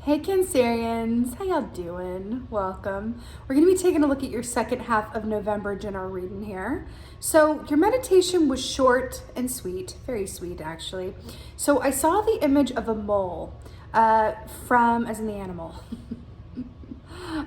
Hey Cancerians, how y'all doing? Welcome. We're going to be taking a look at your second half of November general reading here. So your meditation was short and sweet, very sweet actually. So I saw the image of a mole as in the animal.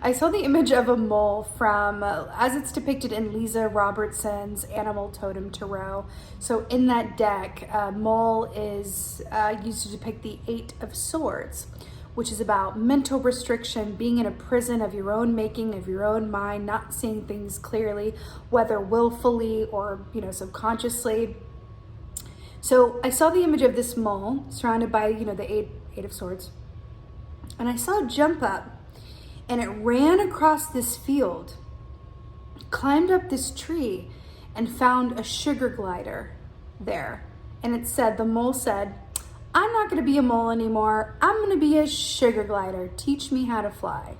I saw the image of a mole from, as it's depicted in Lisa Robertson's Animal Totem Tarot. So in that deck, mole is used to depict the Eight of Swords, which is about mental restriction, being in a prison of your own making, of your own mind, not seeing things clearly, whether willfully or, subconsciously. So I saw the image of this mole surrounded by, the eight of Swords. And I saw it jump up and it ran across this field, climbed up this tree and found a sugar glider there. And the mole said, "I'm not going to be a mole anymore. I'm going to be a sugar glider. Teach me how to fly."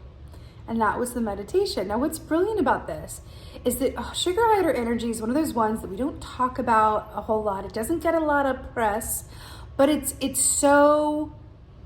And that was the meditation. Now, what's brilliant about this is that sugar glider energy is one of those ones that we don't talk about a whole lot. It doesn't get a lot of press, but it's so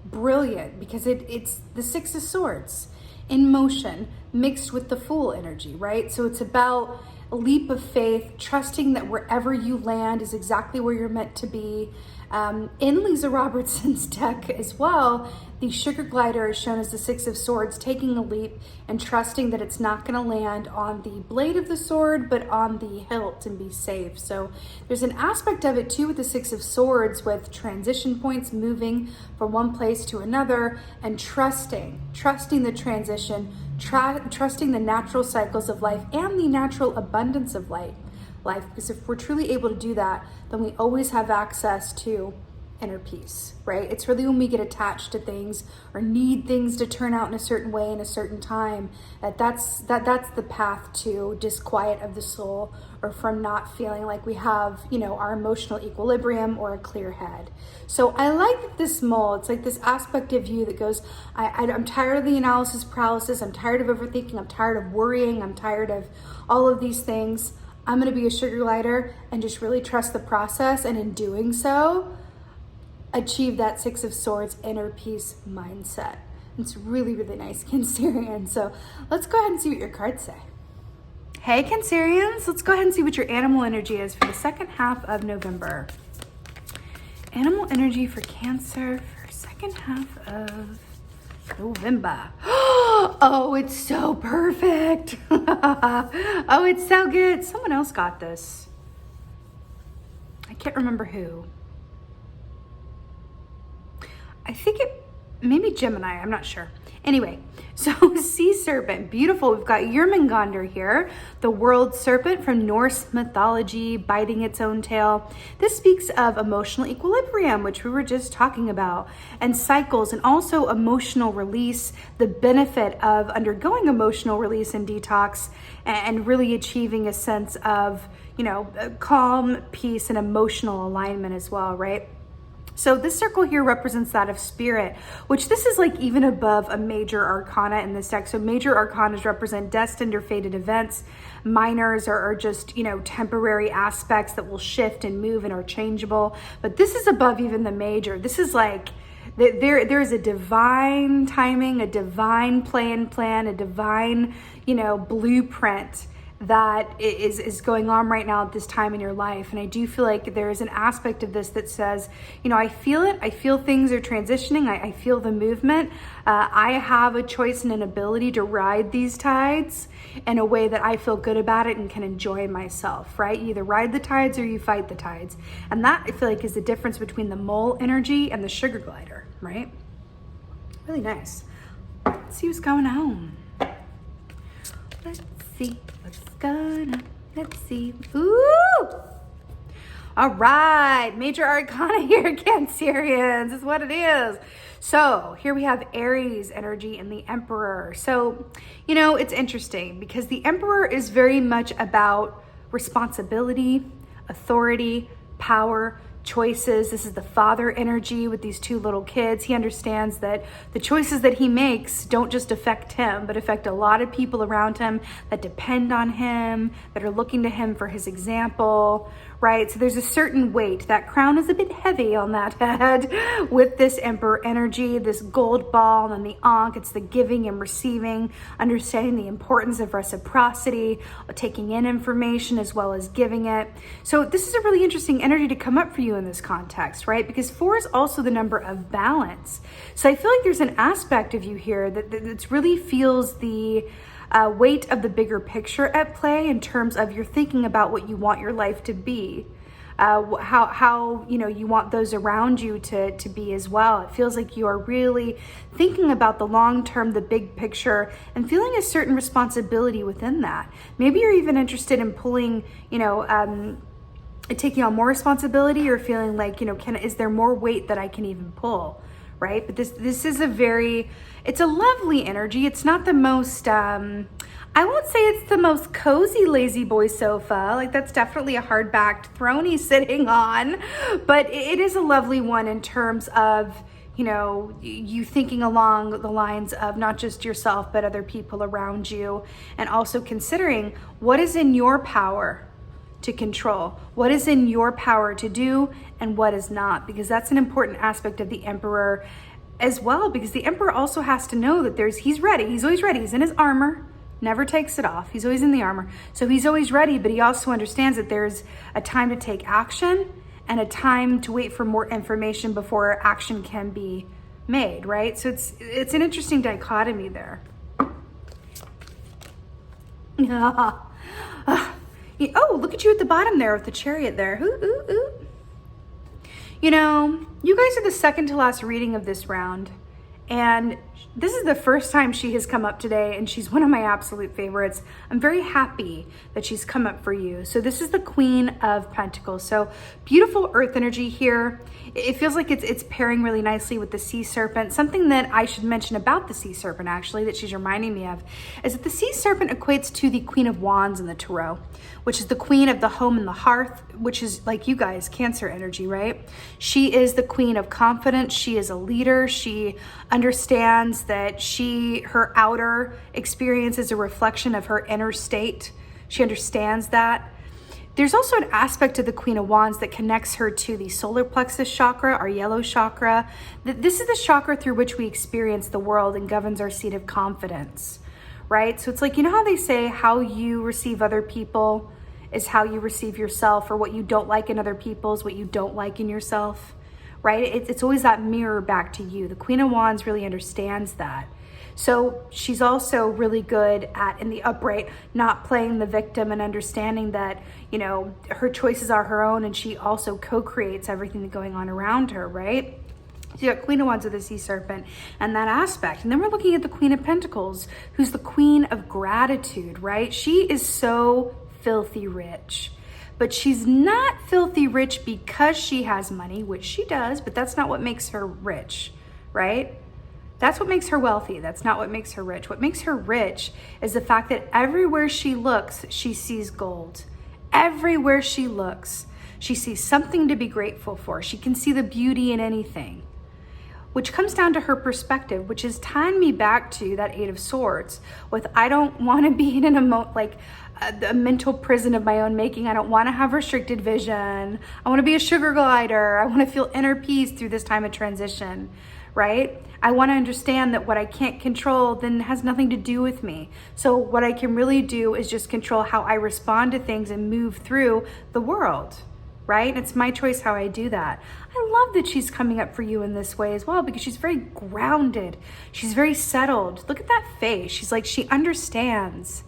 brilliant because it's the Six of Swords in motion mixed with the Fool energy, right? So it's about a leap of faith, trusting that wherever you land is exactly where you're meant to be. In Lisa Robertson's deck as well, the sugar glider is shown as the Six of Swords, taking a leap and trusting that it's not going to land on the blade of the sword, but on the hilt and be safe. So there's an aspect of it too with the Six of Swords with transition points, moving from one place to another and trusting the transition, trusting the natural cycles of life and the natural abundance of life. Because if we're truly able to do that, then we always have access to inner peace, right? It's really when we get attached to things or need things to turn out in a certain way in a certain time that's the path to disquiet of the soul, or from not feeling like we have our emotional equilibrium or a clear head. So I like this mole. It's like this aspect of you that goes, I'm tired of the analysis paralysis. I'm tired of overthinking. I'm tired of worrying. I'm tired of all of these things. I'm going to be a sugar glider and just really trust the process, and in doing so, achieve that Six of Swords inner peace mindset. It's really, really nice, Cancerian. So let's go ahead and see what your cards say. Hey, Cancerians, let's go ahead and see what your animal energy is for the second half of November. Animal energy for Cancer for second half of November. Oh, it's so perfect. Oh, it's so good. Someone else got this. I can't remember who. I think maybe Gemini, I'm not sure. Anyway, so sea serpent, beautiful. We've got Jörmungandr here, the world serpent from Norse mythology, biting its own tail. This speaks of emotional equilibrium, which we were just talking about, and cycles, and also emotional release, the benefit of undergoing emotional release and detox, and really achieving a sense of, calm, peace, and emotional alignment as well, right? So this circle here represents that of spirit, which this is like even above a major arcana in this deck. So major arcanas represent destined or fated events. Minors are just, temporary aspects that will shift and move and are changeable. But this is above even the major. This is like, there is a divine timing, a divine plan, a divine, blueprint that is going on right now at this time in your life. And I do feel like there is an aspect of this that says, I feel it. I feel things are transitioning. I feel the movement. I have a choice and an ability to ride these tides in a way that I feel good about it and can enjoy myself, right? You either ride the tides or you fight the tides. And that, I feel like, is the difference between the mole energy and the sugar glider, right? Really nice. Let's see what's going on. Let's see what's going on. Let's see. Ooh! All right, major arcana here, Cancerians, is what it is. So here we have Aries energy and the Emperor. So, it's interesting because the Emperor is very much about responsibility, authority, power, choices. This is the father energy with these two little kids. He understands that the choices that he makes don't just affect him, but affect a lot of people around him that depend on him, that are looking to him for his example, right? So there's a certain weight. That crown is a bit heavy on that head with this Emperor energy, this gold ball, and the Ankh. It's the giving and receiving, understanding the importance of reciprocity, taking in information as well as giving it. So this is a really interesting energy to come up for you in this context, right? Because 4 is also the number of balance. So I feel like there's an aspect of you here that really feels the weight of the bigger picture at play in terms of you're thinking about what you want your life to be, how you want those around you to be as well. It feels like you are really thinking about the long term, the big picture, and feeling a certain responsibility within that. Maybe you're even interested in pulling, taking on more responsibility, or feeling like, is there more weight that I can even pull? Right? But this is it's a lovely energy. It's not the most, I won't say it's the most cozy lazy boy sofa. Like, that's definitely a hard-backed throne he's sitting on, but it is a lovely one in terms of, you thinking along the lines of not just yourself, but other people around you, and also considering what is in your power to control, what is in your power to do, and what is not, because that's an important aspect of the Emperor as well, because the Emperor also has to know that he's ready. He's always ready. He's in his armor, never takes it off. He's always in the armor. So he's always ready, but he also understands that there's a time to take action and a time to wait for more information before action can be made, right? So it's an interesting dichotomy there. Oh, look at you at the bottom there with the Chariot there. Ooh, ooh, ooh. You guys are the second to last reading of this round. And this is the first time she has come up today, and she's one of my absolute favorites. I'm very happy that she's come up for you. So this is the Queen of Pentacles. So beautiful earth energy here. It feels like it's pairing really nicely with the sea serpent. Something that I should mention about the sea serpent, actually, that she's reminding me of, is that the sea serpent equates to the Queen of Wands in the Tarot, which is the queen of the home and the hearth, which is like you guys, Cancer energy, right? She is the queen of confidence. She is a leader. She understands that her outer experience is a reflection of her inner state. She understands that. There's also an aspect of the Queen of Wands that connects her to the solar plexus chakra, our yellow chakra. This is the chakra through which we experience the world and governs our seat of confidence, right? So it's like, how they say how you receive other people is how you receive yourself, or what you don't like in other people is what you don't like in yourself, right? It's always that mirror back to you. The Queen of Wands really understands that. So she's also really good at, in the upright, not playing the victim and understanding that, her choices are her own, and she also co-creates everything that's going on around her, right? So you got Queen of Wands with the sea serpent and that aspect. And then we're looking at the Queen of Pentacles, who's the queen of gratitude, right? She is so filthy rich, but she's not filthy rich because she has money, which she does, but that's not what makes her rich, right? That's what makes her wealthy. That's not what makes her rich. What makes her rich is the fact that everywhere she looks, she sees gold. Everywhere she looks, she sees something to be grateful for. She can see the beauty in anything, which comes down to her perspective, which is tying me back to that Eight of Swords with, I don't want to be in a mental prison of my own making. I don't want to have restricted vision. I want to be a sugar glider. I want to feel inner peace through this time of transition, right? I want to understand that what I can't control then has nothing to do with me. So what I can really do is just control how I respond to things and move through the world, right? It's my choice how I do that. I love that she's coming up for you in this way as well, because she's very grounded. She's very settled. Look at that face. She's like, she understands,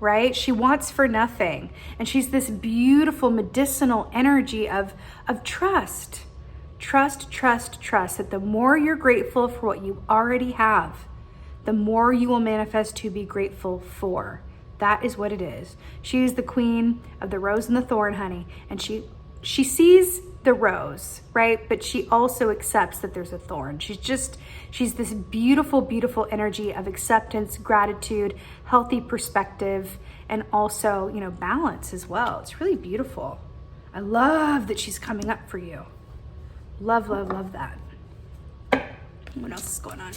right? She wants for nothing. And she's this beautiful medicinal energy of trust. Trust, trust, trust, that the more you're grateful for what you already have, the more you will manifest to be grateful for. That is what it is. She is the queen of the rose and the thorn, honey. And she sees the rose, right? But she also accepts that there's a thorn. She's this beautiful, beautiful energy of acceptance, gratitude, healthy perspective, and also, balance as well. It's really beautiful. I love that she's coming up for you. Love, love, love that. What else is going on?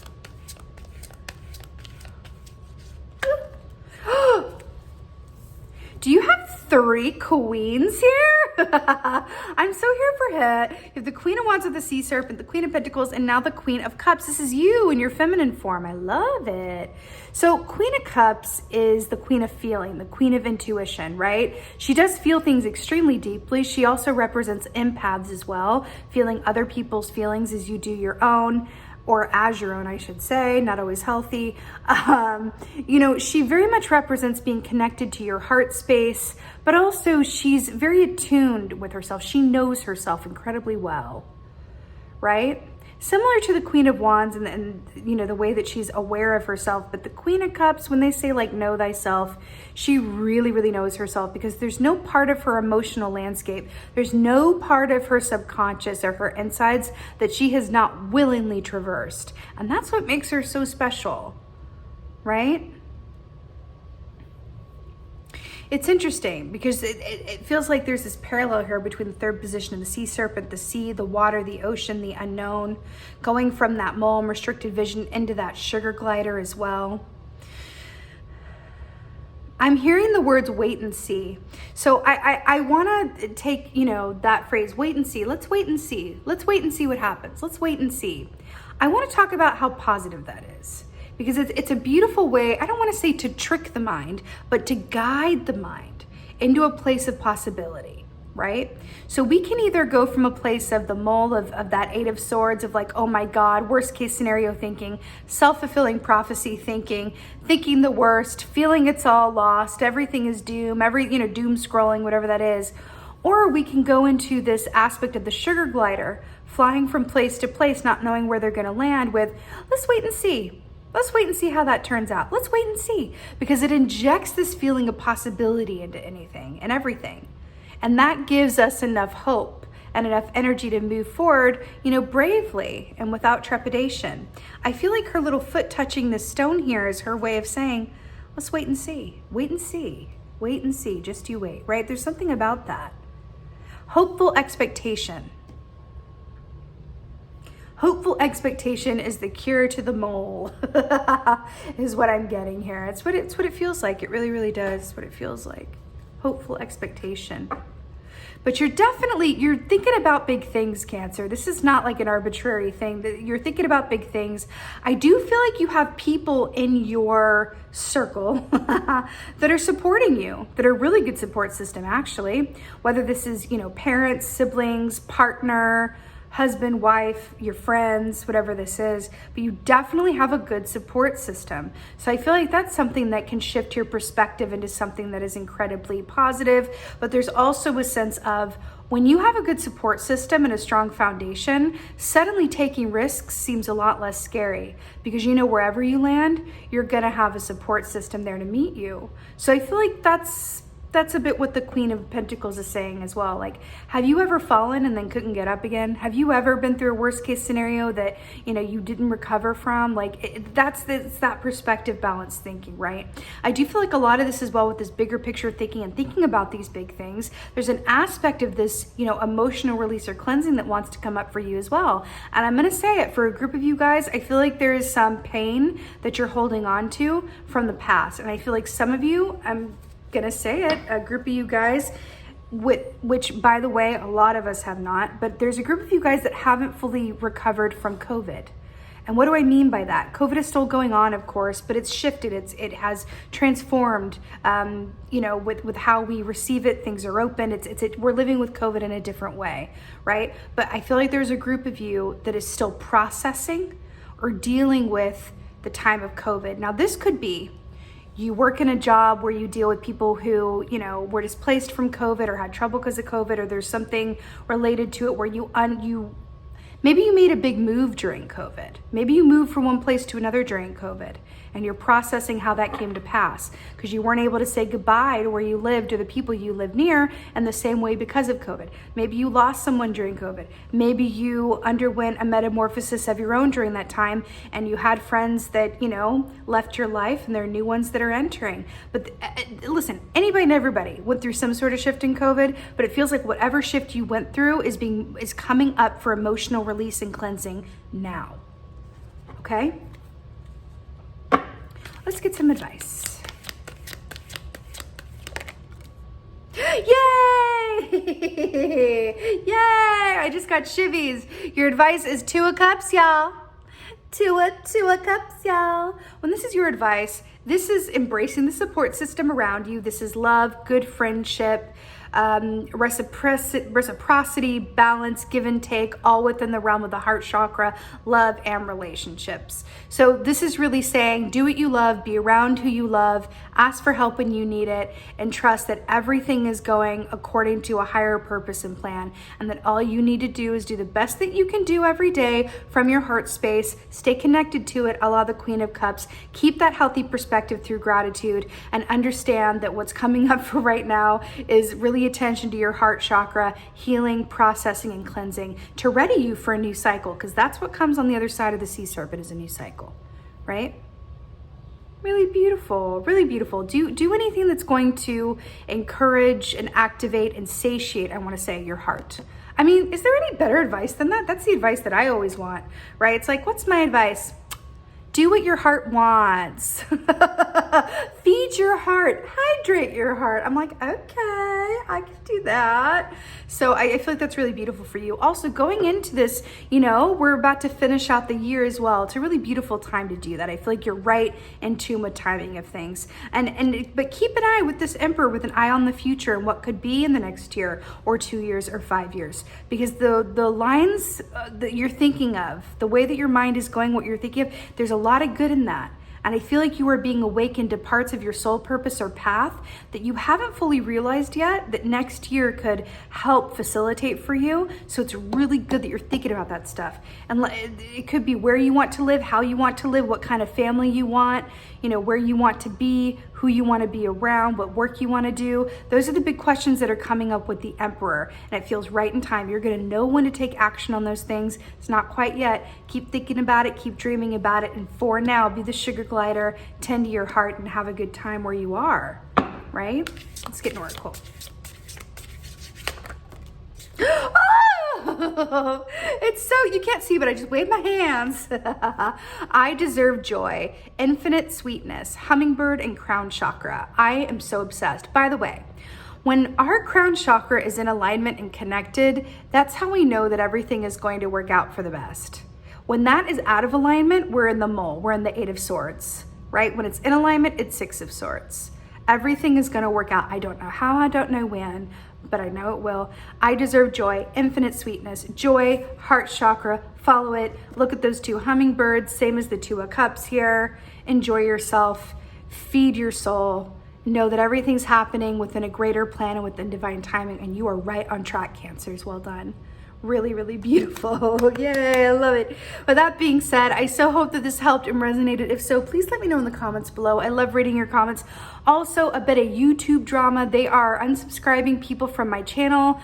Do you have 3 queens here? I'm so here for it. You have the Queen of Wands with the Sea Serpent, the Queen of Pentacles, and now the Queen of Cups. This is you in your feminine form. I love it. So Queen of Cups is the Queen of feeling, the Queen of intuition, right? She does feel things extremely deeply. She also represents empaths as well, feeling other people's feelings as you do your own. Or as your own, I should say, not always healthy. You know, she very much represents being connected to your heart space, but also she's very attuned with herself. She knows herself incredibly well, right? Similar to the Queen of Wands and you know, the way that she's aware of herself. But the Queen of Cups, when they say like, know thyself, she really, really knows herself, because there's no part of her emotional landscape. There's no part of her subconscious or her insides that she has not willingly traversed. And that's what makes her so special, right? It's interesting because it feels like there's this parallel here between the 3rd position of the Sea Serpent, the sea, the water, the ocean, the unknown, going from that mulm restricted vision into that sugar glider as well. I'm hearing the words wait and see. So I want to take, you know, that phrase, wait and see. Let's wait and see. Let's wait and see what happens. Let's wait and see. I want to talk about how positive that is. Because it's a beautiful way, I don't want to say to trick the mind, but to guide the mind into a place of possibility, right? So we can either go from a place of the mole of that 8 of Swords, of like, oh my God, worst case scenario thinking, self-fulfilling prophecy thinking the worst, feeling it's all lost, everything is doom, doom scrolling, whatever that is. Or we can go into this aspect of the sugar glider, flying from place to place, not knowing where they're going to land with, let's wait and see. Let's wait and see how that turns out. Let's wait and see, because it injects this feeling of possibility into anything and everything. And that gives us enough hope and enough energy to move forward, you know, bravely and without trepidation. I feel like her little foot touching this stone here is her way of saying, let's wait and see, wait and see, wait and see, just you wait, right? There's something about that. Hopeful expectation. Hopeful expectation is the cure to the mole, is what I'm getting here. It's what it feels like. It really, really does. It's what it feels like. Hopeful expectation. But you're thinking about big things, Cancer. This is not like an arbitrary thing. You're thinking about big things. I do feel like you have people in your circle that are supporting you, that are a really good support system, actually. Whether this is, you know, parents, siblings, partner, husband, wife, your friends, whatever this is, but you definitely have a good support system. So I feel like that's something that can shift your perspective into something that is incredibly positive. But there's also a sense of, when you have a good support system and a strong foundation, suddenly taking risks seems a lot less scary, because you know wherever you land, you're gonna have a support system there to meet you. So I feel like that's a bit what the Queen of Pentacles is saying as well. Like, have you ever fallen and then couldn't get up again? Have you ever been through a worst case scenario that, you know, you didn't recover from? Like, it's that perspective balance thinking, right? I do feel like a lot of this as well with this bigger picture thinking and thinking about these big things. There's an aspect of this, you know, emotional release or cleansing that wants to come up for you as well. And I'm going to say it for a group of you guys, I feel like there is some pain that you're holding on to from the past. And I feel like some of you, I'm gonna say it, a group of you guys, which by the way, a lot of us have not, but there's a group of you guys that haven't fully recovered from COVID. And what do I mean by that? COVID is still going on, of course, but it's shifted. It has transformed, you know, with how we receive it. Things are open. We're living with COVID in a different way, right? But I feel like there's a group of you that is still processing or dealing with the time of COVID. Now, this could be, you work in a job where you deal with people who, you know, were displaced from COVID or had trouble because of COVID, or there's something related to it where maybe you made a big move during COVID. Maybe you moved from one place to another during COVID. and you're processing how that came to pass because you weren't able to say goodbye to where you lived or the people you live near in the same way because of COVID. Maybe you lost someone during COVID. Maybe you underwent a metamorphosis of your own during that time and you had friends that, left your life and there are new ones that are entering. But listen, anybody and everybody went through some sort of shift in COVID, but it feels like whatever shift you went through is coming up for emotional release and cleansing now. Okay? Let's get some advice. Yay! Yay! I just got shivvies. Your advice is 2 of Cups, y'all. 2 of Cups, y'all. When this is your advice, this is embracing the support system around you. This is love, good friendship, reciprocity, balance, give and take, all within the realm of the heart chakra, love and relationships. So this is really saying, do what you love, be around who you love, ask for help when you need it, and trust that everything is going according to a higher purpose and plan, and that all you need to do is do the best that you can do every day from your heart space, stay connected to it, a la the Queen of Cups, keep that healthy perspective through gratitude, and understand that what's coming up for right now is really attention to your heart chakra, healing, processing, and cleansing to ready you for a new cycle, because that's what comes on the other side of the sea serpent is a new cycle, right? Really beautiful, really beautiful. Do anything that's going to encourage and activate and satiate, I want to say, your heart. I mean, is there any better advice than that? That's the advice that I always want, right? It's like, what's my advice? Do what your heart wants. Feed your heart, hydrate your heart. I'm like, okay, I can do that. So I feel like that's really beautiful for you. Also, going into this, we're about to finish out the year as well. It's a really beautiful time to do that. I feel like you're right in tune with timing of things. But keep an eye with this Emperor, with an eye on the future and what could be in the next year or 2 years or 5 years. Because the lines that you're thinking of, the way that your mind is going, what you're thinking of, there's a lot of good in that. And I feel like you are being awakened to parts of your soul purpose or path that you haven't fully realized yet, that next year could help facilitate for you. So it's really good that you're thinking about that stuff. And it could be where you want to live, how you want to live, what kind of family you want, where you want to be, who you want to be around, what work you want to do. Those are the big questions that are coming up with the Emperor. And it feels right in time. You're going to know when to take action on those things. It's not quite yet. Keep thinking about it, keep dreaming about it. And for now, be the sugar glider, tend to your heart, and have a good time where you are, right? Let's get an oracle. Oh, it's so, you can't see, but I just waved my hands. I deserve joy, infinite sweetness, hummingbird, and crown chakra. I am so obsessed. By the way, when our crown chakra is in alignment and connected, that's how we know that everything is going to work out for the best. When that is out of alignment, we're in the mole, we're in the 8 of swords, right? When it's in alignment, it's 6 of swords. Everything is going to work out. I don't know how, I don't know when, but I know it will. I deserve joy, infinite sweetness, joy, heart chakra, follow it. Look at those 2 hummingbirds, same as the 2 of Cups here. Enjoy yourself, feed your soul. Know that everything's happening within a greater plan and within divine timing, and you are right on track, Cancers. Well done. Really, really beautiful. Yay, I love it. With that being said, I so hope that this helped and resonated. If so, please let me know in the comments below. I love reading your comments. Also, a bit of YouTube drama. They are unsubscribing people from my channel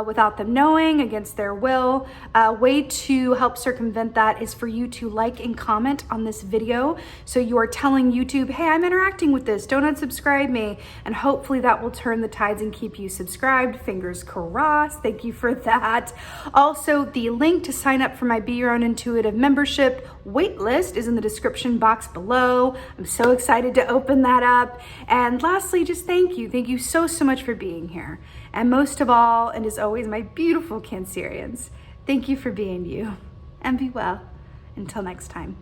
without them knowing, against their will. Way to help circumvent that is for you to like and comment on this video. So you are telling YouTube, hey, I'm interacting with this. Don't unsubscribe me. And hopefully that will turn the tides and keep you subscribed. Fingers crossed. Thank you for that. Also, the link to sign up for my Be Your Own Intuitive membership waitlist is in the description box below. I'm so excited to open that up. And lastly, just thank you. Thank you so, so much for being here. And most of all, and as always, my beautiful Cancerians, thank you for being you. And be well. Until next time.